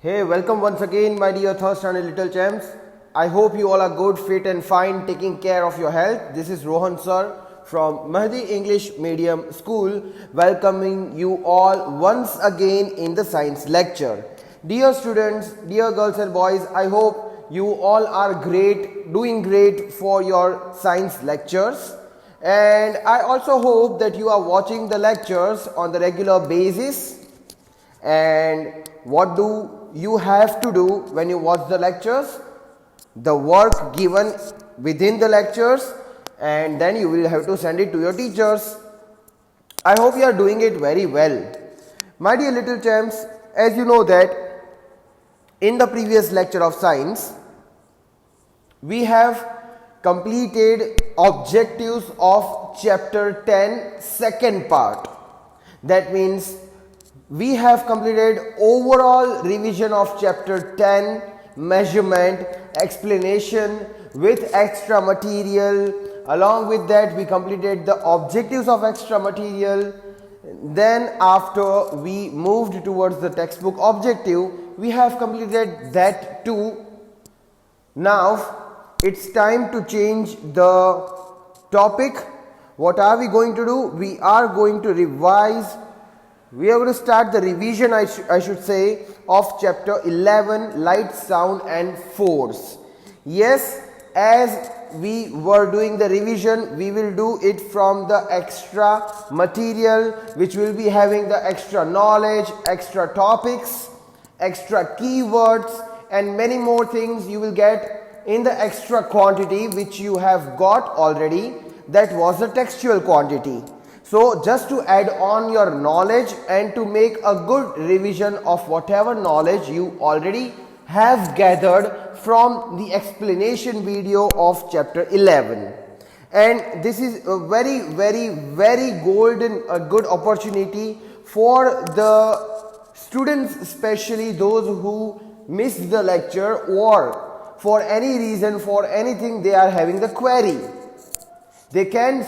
Hey, welcome once again my dear thirst and little champs. I hope you all are good, fit and fine, taking care of your health. This is Rohan sir from Mahdi English Medium School, welcoming you all once again in the science lecture. Dear students, dear girls and boys, I hope you all are great, doing great for your science lectures. And I also hope that you are watching the lectures on the regular basis. And what do you have to do when you watch the lectures? The work given within the lectures, and then you will have to send it to your teachers. I hope you are doing it very well. My dear little champs, as you know that in the previous lecture of science, we have completed objectives of chapter 10 second part. That means we have completed overall revision of chapter 10, measurement, explanation with extra material. Along with that, we completed the objectives of extra material. Then after we moved towards the textbook objective, we have completed that too. Now it's time to change the topic. What are we going to do? We are going to revise. We are going to start the revision, I should say, of chapter 11, light, sound and force. Yes, as we were doing the revision, we will do it from the extra material, which will be having the extra knowledge, extra topics, extra keywords and many more things you will get in the extra quantity which you have got already. That was the textual quantity. So just to add on your knowledge and to make a good revision of whatever knowledge you already have gathered from the explanation video of chapter 11. And this is a very golden, good opportunity for the students, especially those who missed the lecture or for any reason, for anything they are having the query. They can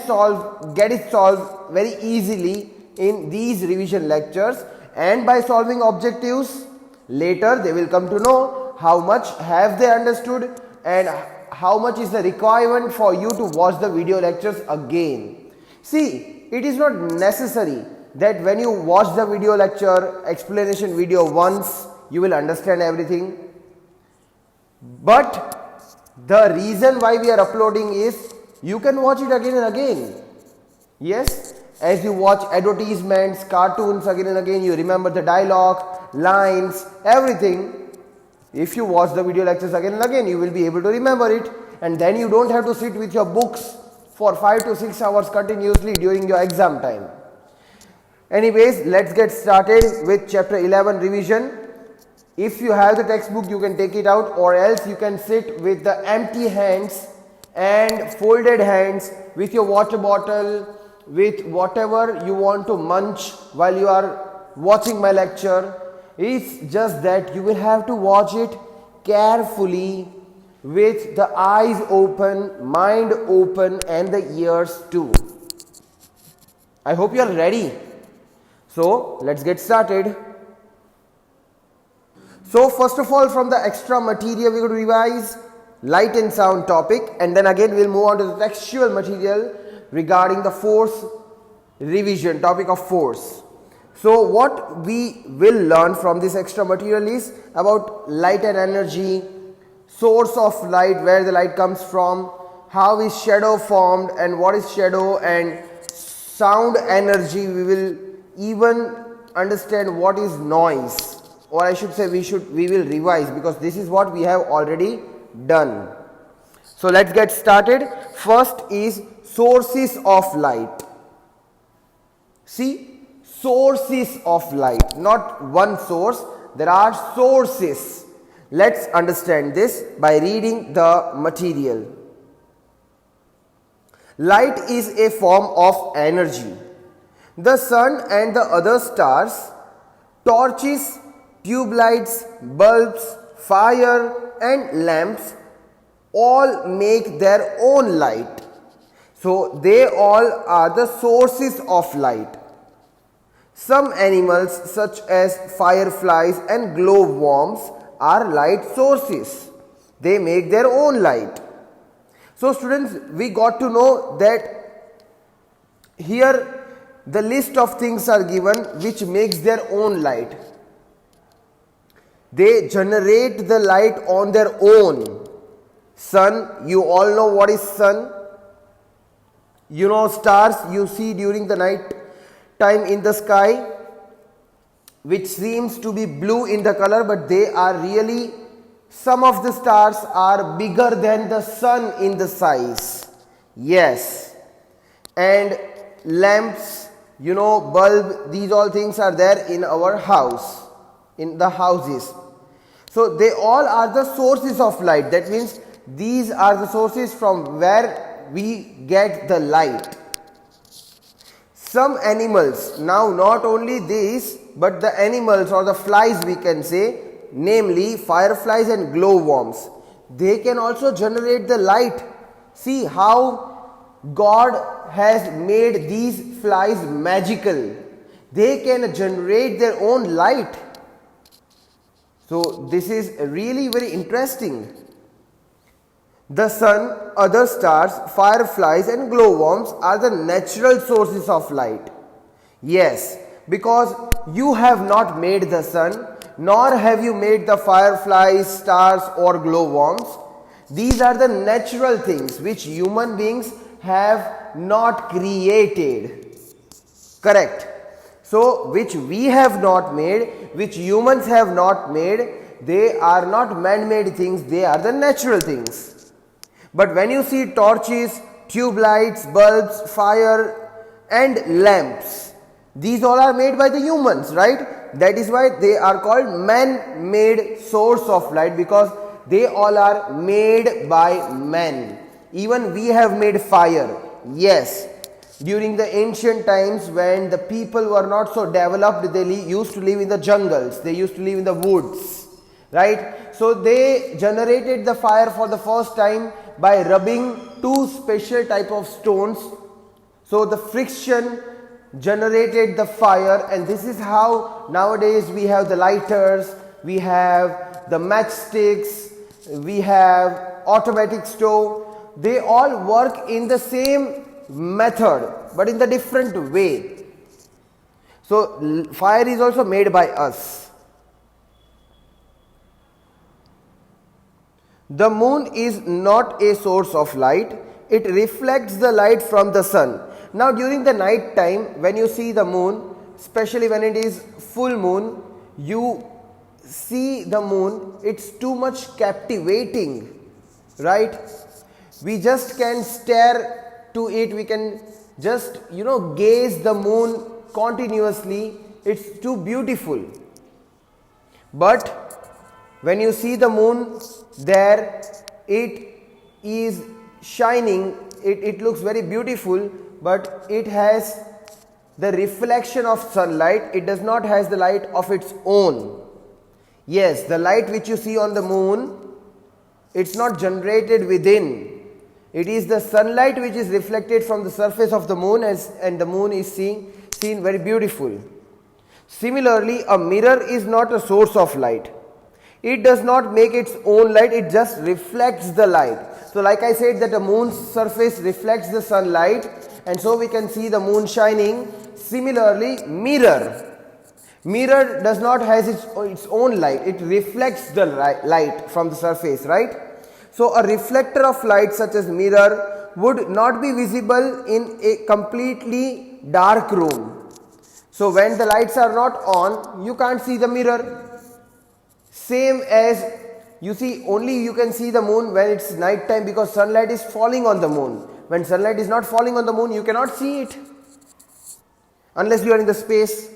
get it solved very easily in these revision lectures, and by solving objectives later they will come to know how much have they understood and how much is the requirement for you to watch the video lectures again. See, it is not necessary that when you watch the video lecture explanation video once you will understand everything, but the reason why we are uploading is you can watch it again and again. Yes, as you watch advertisements, cartoons again and again, you remember the dialogue, lines, everything. If you watch the video lectures again and again, you will be able to remember it, and then you don't have to sit with your books for 5 to 6 hours continuously during your exam time. Anyways, let's get started with chapter 11 revision. If you have the textbook, you can take it out, or else you can sit with the empty hands and folded hands with your water bottle, with whatever you want to munch while you are watching my lecture. It's just that you will have to watch it carefully with the eyes open, mind open and the ears too. I hope you are ready. So let's get started. So first of all, from the extra material we will revise light and sound topic, and then again we will move on to the textual material regarding the force revision, topic of force. So what we will learn from this extra material is about light and energy, source of light, where the light comes from, how is shadow formed and what is shadow, and sound energy. We will even understand what is noise, or I should say we will revise, because this is what we have already done. So let's get started. First is sources of light. See, sources of light, not one source, there are sources. Let's understand this by reading the material. Light is a form of energy. The sun and the other stars, torches, tube lights, bulbs, fire and lamps all make their own light. So they all are the sources of light. Some animals such as fireflies and glowworms are light sources. They make their own light. So students, we got to know that here the list of things are given which makes their own light. They generate the light on their own. Sun, you all know what is sun. You know stars you see during the night time in the sky, which seems to be blue in the color, but they are really, some of the stars are bigger than the sun in the size. Yes. And lamps, you know, bulb, these all things are there in our house, in the houses. So they all are the sources of light. That means these are the sources from where we get the light. Some animals, now not only these, but the animals or the flies we can say, namely fireflies and glowworms, they can also generate the light. See how God has made these flies magical. They can generate their own light. So this is really very interesting. The sun, other stars, fireflies and glowworms are the natural sources of light. Yes, because you have not made the sun, nor have you made the fireflies, stars or glowworms. These are the natural things which human beings have not created. Correct. So, which we have not made, which humans have not made, they are not man-made things, they are the natural things. But when you see torches, tube lights, bulbs, fire and lamps, these all are made by the humans, right? That is why they are called man-made source of light, because they all are made by man. Even we have made fire. Yes. During the ancient times when the people were not so developed, they used to live in the jungles, they used to live in the woods, right? So they generated the fire for the first time by rubbing two special type of stones. So the friction generated the fire, and this is how nowadays we have the lighters, we have the matchsticks, we have automatic stove. They all work in the same method but in the different way. So fire is also made by us. The moon is not a source of light. It reflects the light from the sun. Now during the night time, when you see the moon, especially when it is full moon, you see the moon, it's too much captivating, right? We just can stare to it, we can just gaze the moon continuously. It's too beautiful. But when you see the moon there, it is shining, it looks very beautiful, but it has the reflection of sunlight. It does not has the light of its own. Yes, the light which you see on the moon, it's not generated within. It is the sunlight which is reflected from the surface of the moon, and the moon is seen very beautiful. Similarly, a mirror is not a source of light. It does not make its own light, it just reflects the light. So like I said that the moon's surface reflects the sunlight, and so we can see the moon shining. Similarly, mirror does not has its own light, it reflects the light from the surface, right? So a reflector of light such as mirror would not be visible in a completely dark room. So when the lights are not on, you can't see the mirror. Same as you see, only you can see the moon when it's night time, because sunlight is falling on the moon. When sunlight is not falling on the moon, you cannot see it unless you are in the space.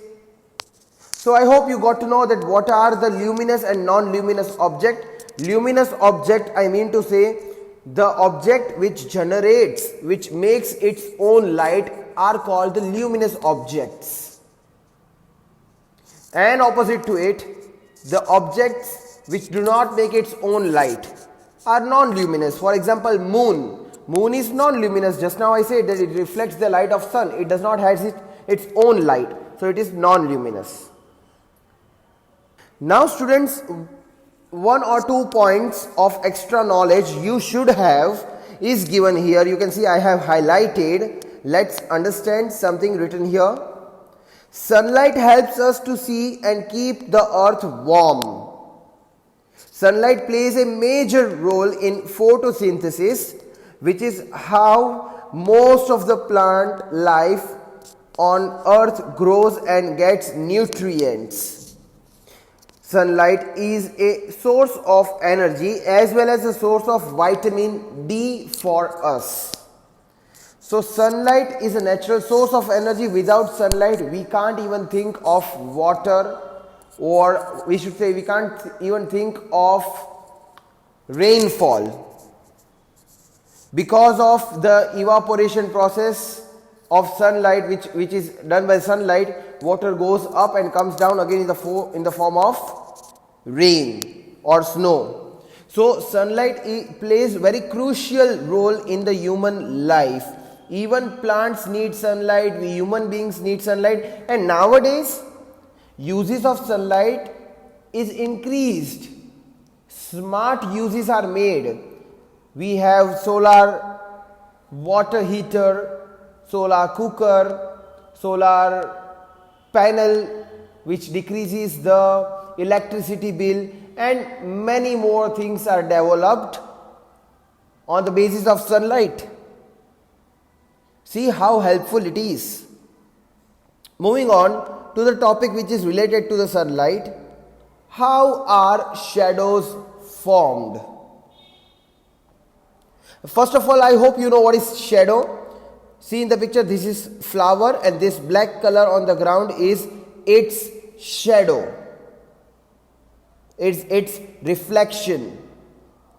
So I hope you got to know that what are the luminous and non-luminous object. Luminous object, I mean to say, the object which generates, which makes its own light, are called the luminous objects. And opposite to it, the objects which do not make its own light are non-luminous. For example, moon. Moon is non-luminous. Just now I said that it reflects the light of sun. It does not have its own light. So it is non-luminous. Now students, one or two points of extra knowledge you should have is given here. You can see I have highlighted. Let's understand something written here. Sunlight helps us to see and keep the earth warm. Sunlight plays a major role in photosynthesis, which is how most of the plant life on earth grows and gets nutrients. Sunlight is a source of energy as well as a source of vitamin D for us. So sunlight is a natural source of energy. Without sunlight, we can't even think of water, or we should say we can't even think of rainfall. Because of the evaporation process of sunlight, which is done by sunlight, water goes up and comes down again in the form of rain or snow. So sunlight plays very crucial role in the human life. Even plants need sunlight, we human beings need sunlight, and nowadays uses of sunlight is increased. Smart uses are made. We have solar water heater, solar cooker, solar panel which decreases the electricity bill, and many more things are developed on the basis of sunlight. See how helpful it is. Moving on to the topic which is related to the sunlight. How are shadows formed? First of all, I hope you know what is shadow. See in the picture, this is flower and this black color on the ground is its shadow. It's its reflection.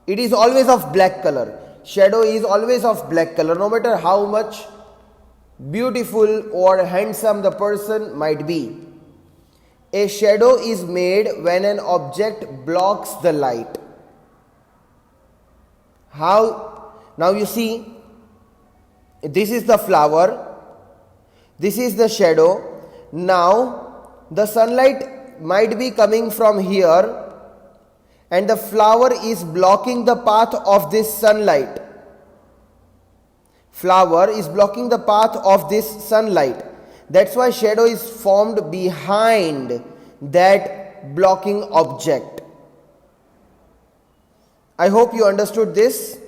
It is always of black color. Shadow is always of black color, no matter how much beautiful or handsome the person might be. A shadow is made when an object blocks the light. How? Now you see, this is the flower, this is the shadow. Now the sunlight might be coming from here and the flower is blocking the path of this sunlight. Flower is blocking the path of this sunlight. That's why shadow is formed behind that blocking object. I hope you understood this.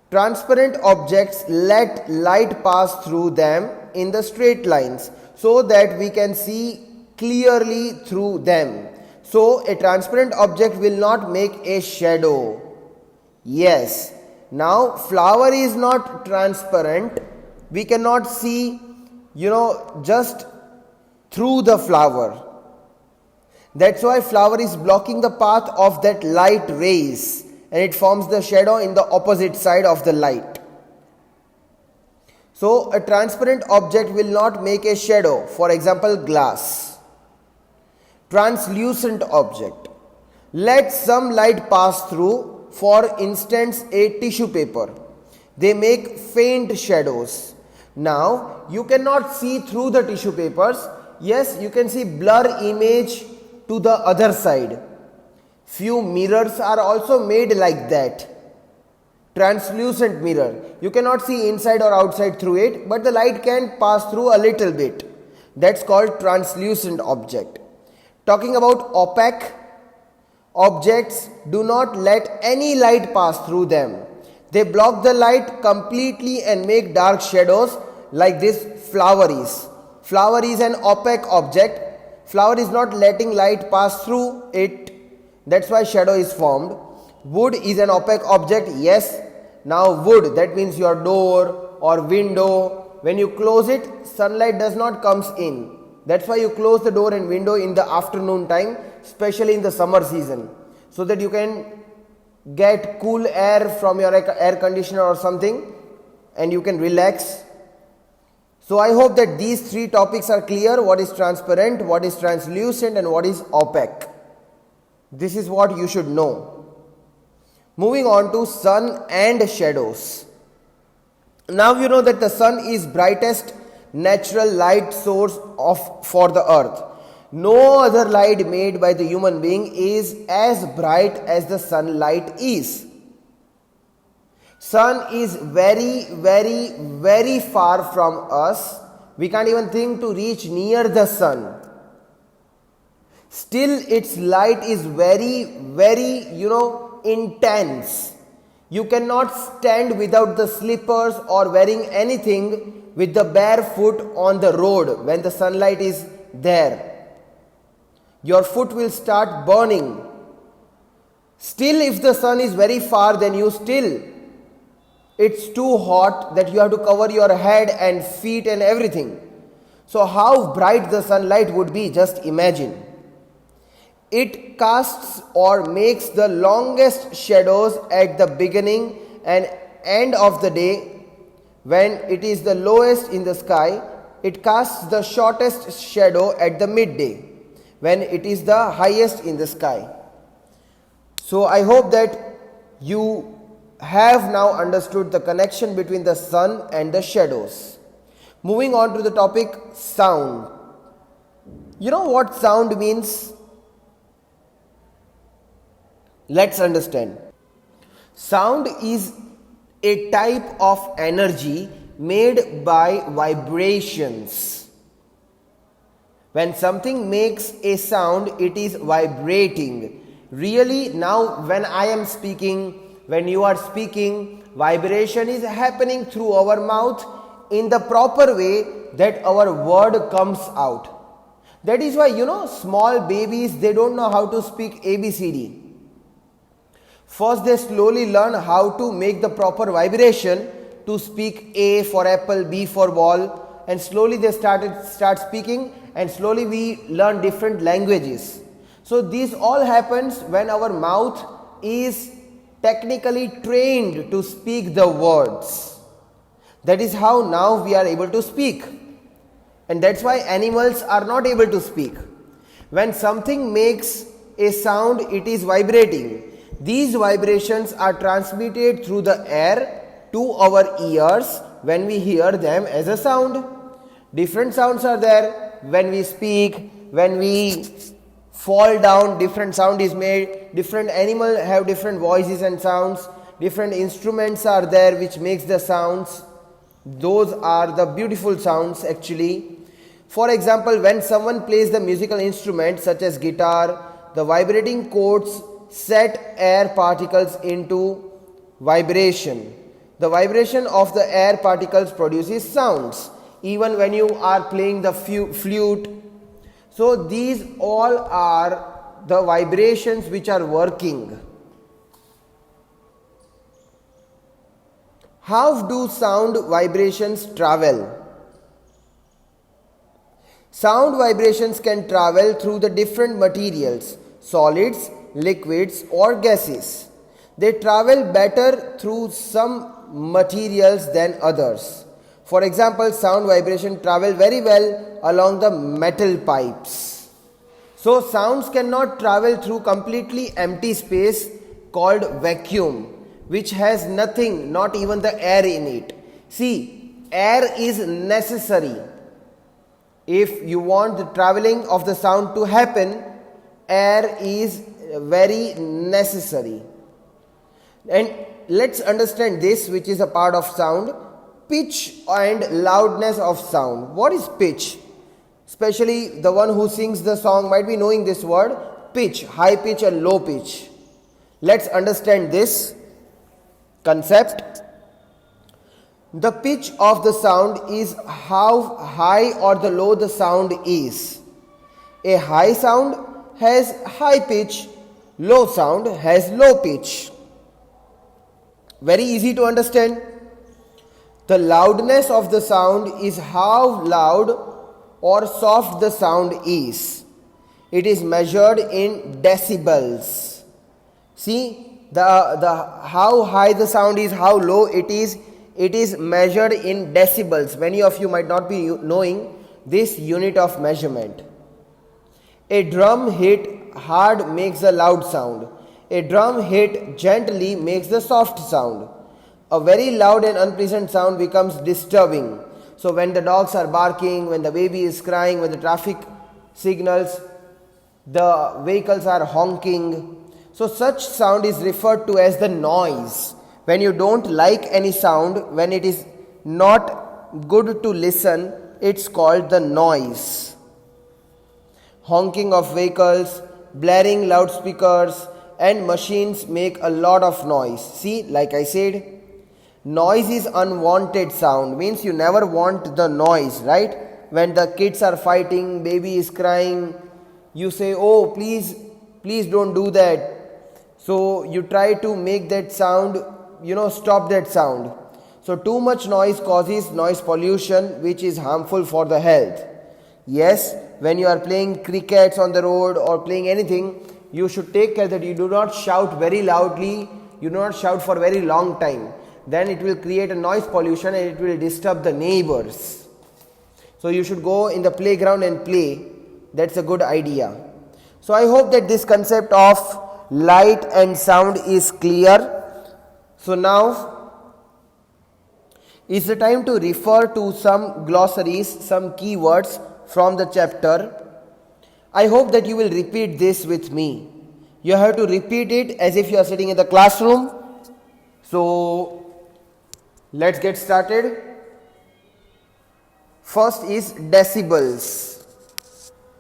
Transparent objects let light pass through them in the straight lines so that we can see clearly through them. So a transparent object will not make a shadow. Yes. Now flower is not transparent. We cannot see, just through the flower. That's why flower is blocking the path of that light rays and it forms the shadow in the opposite side of the light. So a transparent object will not make a shadow. For example, glass. Translucent object. Let some light pass through. For instance, a tissue paper. They make faint shadows. Now, you cannot see through the tissue papers. Yes, you can see blur image to the other side. Few mirrors are also made like that. Translucent mirror. You cannot see inside or outside through it, but the light can pass through a little bit. That's called translucent object. Talking about opaque objects, do not let any light pass through them. They block the light completely and make dark shadows like this flower is. Flower is an opaque object. Flower is not letting light pass through it. That's why shadow is formed. Wood is an opaque object. Yes. Now wood, that means your door or window. When you close it, sunlight does not comes in. That's why you close the door and window in the afternoon time, especially in the summer season, so that you can get cool air from your air conditioner or something and you can relax. So I hope that these three topics are clear. What is transparent, what is translucent, and what is opaque. This is what you should know. Moving on to sun and shadows. Now you know that the sun is brightest natural light source for the earth. No other light made by the human being is as bright as the sunlight is. Sun is very, very, very far from us. We can't even think to reach near the sun. Still, its light is very, very, intense. You cannot stand without the slippers or wearing anything with the bare foot on the road when the sunlight is there. Your foot will start burning. Still, if the sun is very far, then it's too hot that you have to cover your head and feet and everything. So how bright the sunlight would be, just imagine. It casts or makes the longest shadows at the beginning and end of the day. When it is the lowest in the sky, it casts the shortest shadow at the midday, when it is the highest in the sky. So I hope that you have now understood the connection between the sun and the shadows. Moving on to the topic sound. You know what sound means? Let's understand. Sound is a type of energy made by vibrations. When something makes a sound, it is vibrating. Really, now when I am speaking, when you are speaking, vibration is happening through our mouth in the proper way that our word comes out. That is why, small babies, they don't know how to speak ABCD. First, they slowly learn how to make the proper vibration to speak A for apple, B for ball, and slowly they start speaking, and slowly we learn different languages. So this all happens when our mouth is technically trained to speak the words. That is how now we are able to speak. And that's why animals are not able to speak. When something makes a sound, it is vibrating. These vibrations are transmitted through the air to our ears when we hear them as a sound. Different sounds are there. When we speak, when we fall down, different sound is made. Different animals have different voices and sounds. Different instruments are there which makes the sounds. Those are the beautiful sounds actually. For example, when someone plays the musical instrument such as guitar, the vibrating chords set air particles into vibration. The vibration of the air particles produces sounds. Even when you are playing the flute. So these all are the vibrations which are working. How do sound vibrations travel? Sound vibrations can travel through the different materials, solids, liquids or gases. They travel better through some materials than others. For example, sound vibration travel very well along the metal pipes. So sounds cannot travel through completely empty space called vacuum, which has nothing, not even the air in it. See, air is necessary. If you want the traveling of the sound to happen, air is very necessary. And let's understand this, which is a part of sound. Pitch and loudness of sound. What is pitch? Especially the one who sings the song might be knowing this word. Pitch, high pitch and low pitch. Let's understand this concept. The pitch of the sound is how high or the low the sound is. A high sound has high pitch, low sound has low pitch. Very easy to understand. The loudness of the sound is how loud or soft the sound is. It is measured in decibels. See, the how high the sound is, how low it is measured in decibels. Many of you might not be knowing this unit of measurement. A drum hit hard makes a loud sound. A drum hit gently makes the soft sound. A very loud and unpleasant sound becomes disturbing. So when the dogs are barking, when the baby is crying, when the traffic signals, the vehicles are honking. So such sound is referred to as the noise. When you don't like any sound, when it is not good to listen, it's called the noise. Honking of vehicles, blaring loudspeakers and machines make a lot of noise. See, like I said, noise is unwanted sound, means you never want the noise, right? When the kids are fighting, baby is crying, you say, oh please don't do that. So you try to make that sound, stop that sound. So too much noise causes noise pollution, which is harmful for the health. Yes, when you are playing crickets on the road or playing anything, you should take care that you do not shout very loudly, you do not shout for a very long time. Then it will create a noise pollution and it will disturb the neighbors. So you should go in the playground and play. That's a good idea. So I hope that this concept of light and sound is clear. So now it's the time to refer to some glossaries, some keywords from the chapter. I hope that you will repeat this with me. You have to repeat it as if you are sitting in the classroom. So let's get started. First is decibels.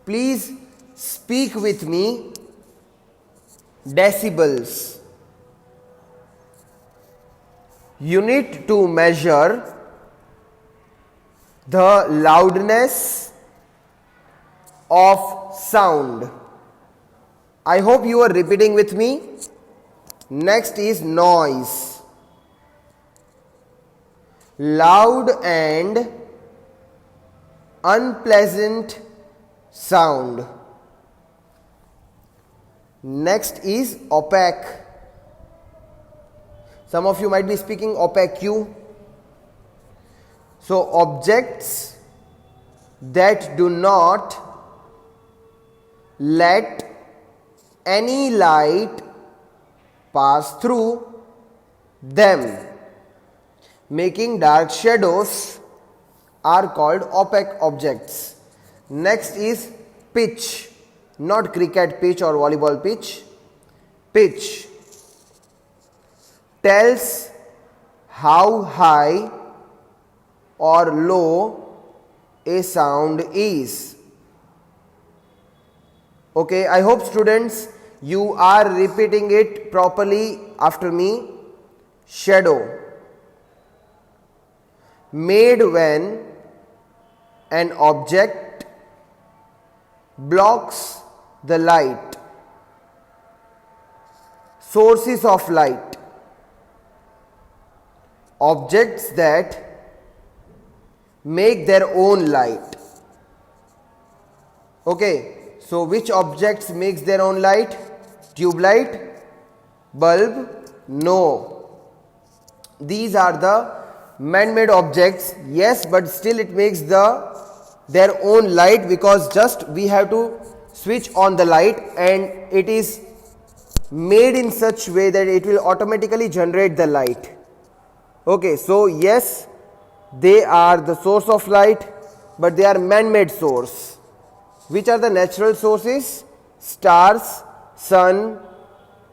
Please speak with me. Decibels. Unit to measure the loudness of sound. I hope you are repeating with me. Next is noise. Loud and unpleasant sound. Next is opaque. Some of you might be speaking opaque. So objects that do not let any light pass through them, making dark shadows, are called opaque objects. Next is pitch, not cricket pitch or volleyball pitch. Pitch tells how high or low a sound is. Okay, I hope students you are repeating it properly after me. Shadow, made when an object blocks the light. Sources of light, objects that make their own light. Okay, so which objects makes their own light? Tube light, bulb? No. These are the man-made objects. Yes, but still it makes their own light, because just we have to switch on the light and it is made in such way that it will automatically generate the light. Okay, so yes, they are the source of light, but they are man-made source. Which are the natural sources? Stars, sun,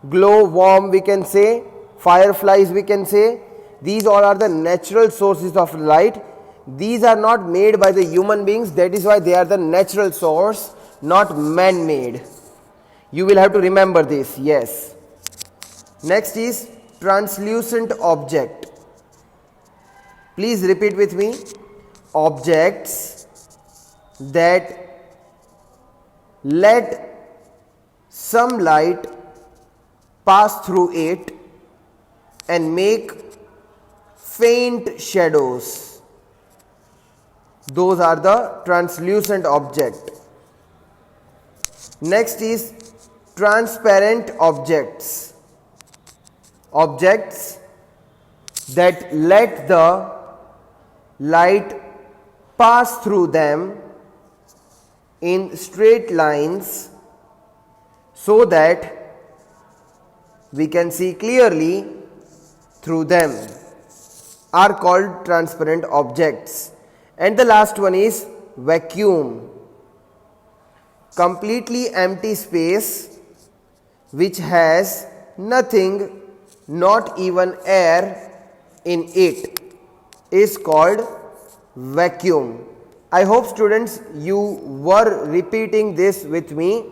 glow worm we can say, fireflies we can say. These all are the natural sources of light. These are not made by the human beings. That is why they are the natural source, not man-made. You will have to remember this. Yes. Next is translucent object. Please repeat with me. Objects that let some light pass through it and make faint shadows. Those are the translucent object. Next is transparent objects. Objects that let the light pass through them in straight lines so that we can see clearly through them, are called transparent objects. And the last one is vacuum. Completely empty space which has nothing, not even air in it, is called vacuum. I hope students you were repeating this with me.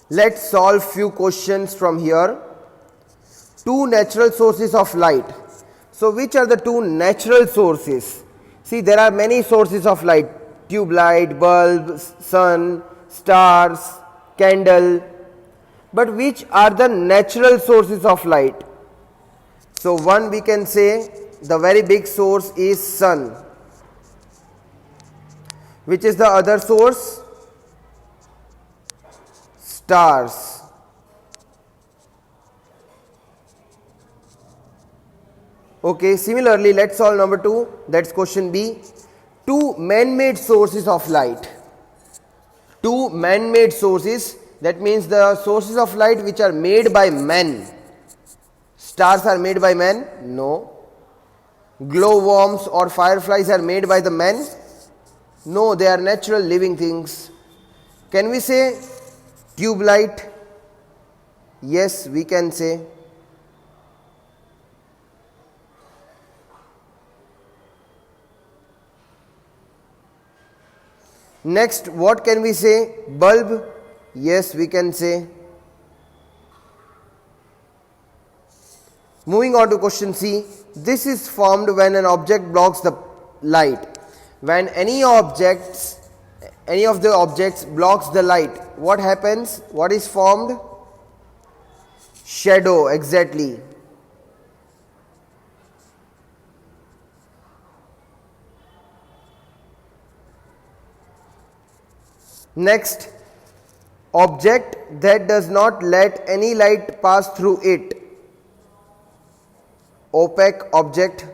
Let's solve few questions from here. Two natural sources of light. So which are the two natural sources? See, there are many sources of light: tube light, bulb, sun, stars, candle. But which are the natural sources of light? So one, we can say the very big source is sun. Which is the other source? Stars. Okay, similarly, let's solve number 2. That's question B. Two man-made sources of light. Two man-made sources, that means the sources of light which are made by men. Stars are made by men? No. Glowworms or fireflies are made by the men? No, they are natural living things. Can we say tube light? Yes, we can say. Next, what can we say? Bulb? Yes, we can say. Moving on to question C. This is formed when an object blocks the light. When any of the objects blocks the light, what happens? What is formed? Shadow, exactly. Next, object that does not let any light pass through it. Opaque object.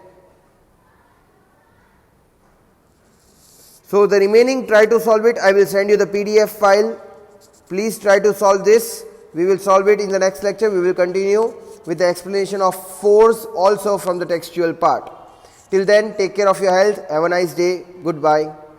So the remaining, try to solve it. I will send you the PDF file. Please try to solve this. We will solve it in the next lecture. We will continue with the explanation of force also from the textual part. Till then, take care of your health. Have a nice day. Goodbye.